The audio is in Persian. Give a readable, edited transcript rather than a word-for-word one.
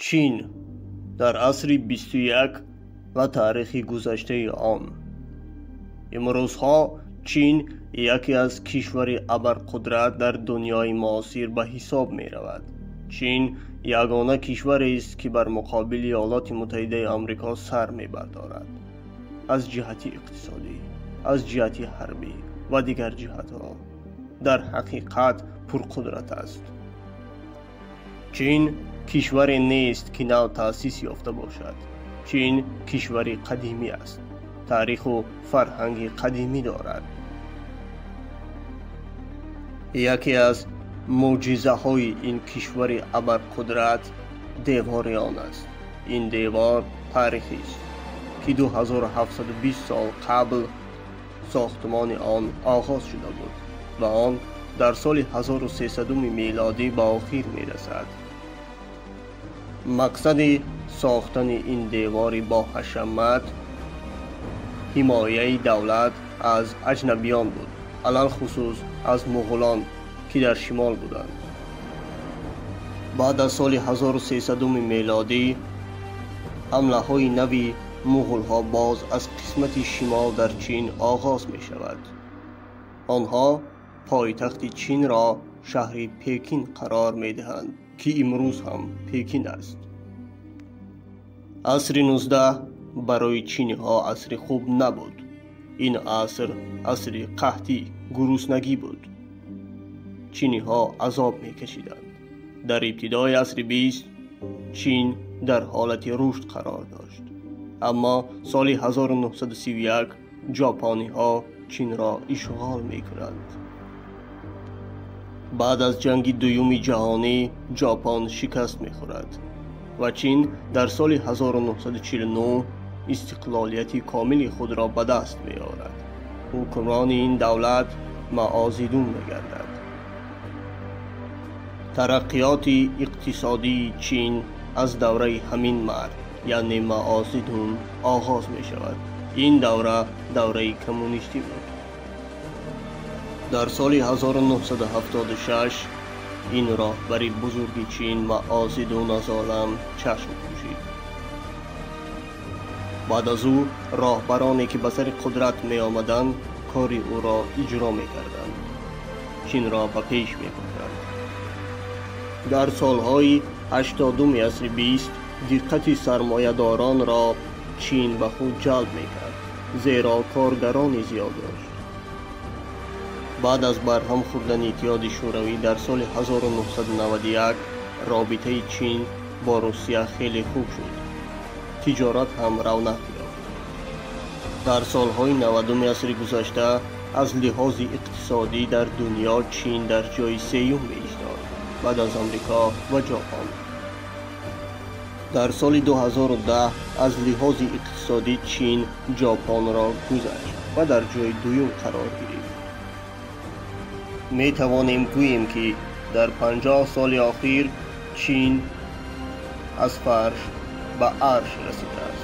چین در عصر 21 و تاریخ گذشته آن. امروزها چین یکی از کشور ابرقدرت در دنیای معاصر به حساب می رود. چین یگانه کشوری است که بر مقابل ایالات متحده آمریکا سر می بردارد. از جهت اقتصادی، از جهت حربی و دیگر جهتها در حقیقت پرقدرت است. چین کشوری نیست که نو تأسیس یافته باشد. چین کشوری قدیمی است. تاریخ و فرهنگ قدیمی دارد. یکی از معجزه های این کشور ابرقدرت دیوار آن است. این دیوار تاریخی است که 2720 سال قبل ساختمان آن آغاز شده بود و آن در سال 1300 میلادی به آخر می رسد. مقصد ساختن این دیوار با حشمت حمایه دولت از اجنبیان بود، علل خصوص از مغولان که در شمال بودند. بعد از سال 1300 میلادی حمله های نوی مغول ها باز از قسمت شمال در چین آغاز می شود. آنها پایتخت چین را شهر پکین قرار می دهند که امروز هم پکین است. عصر 19 برای چینی ها عصر خوب نبود. این عصر قحطی، گرسنگی بود. چینی ها عذاب می کشیدند. در ابتدای عصر 20 چین در حالت رشد قرار داشت. اما سال 1931 ژاپنی ها چین را اشغال می کنند. بعد از جنگ دوم جهانی ژاپن شکست می خورد و چین در سال 1949 استقلالیت کامل خود را به دست می آورد. حکمران این دولت مائو زedong می گردد. ترقیات اقتصادی چین از دوره همین مرد یعنی مائو زedong آغاز می شود. این دوره کمونیستی بود. در سال 1976 این راهبر بزرگ چین مائو زedong از عالم چشم پوشید. بعد از او راهبرانی که به سر قدرت می آمدند کاری او را اجرا می کردند. چین را به پیش می بردند. در سالهای 80 عصر 20 دقت سرمایه‌داران را چین به خود جلب می کرد، زیرا کارگران زیاد داشت. بعد از برهم خوردن اتحاد شوروی در سال 1991 رابطه چین با روسیه خیلی خوب شد. تجارت هم رونق یافت. در سالهای 90 عصر گذشته از لحاظ اقتصادی در دنیا چین در جای سوم می ایستاد بعد از آمریکا و ژاپن. در سال 2010 از لحاظ اقتصادی چین ژاپن را گذشت و در جای دوم قرار گرفت. می توانیم گوییم که در 50 سال اخیر چین از فرش به عرش رسیده است.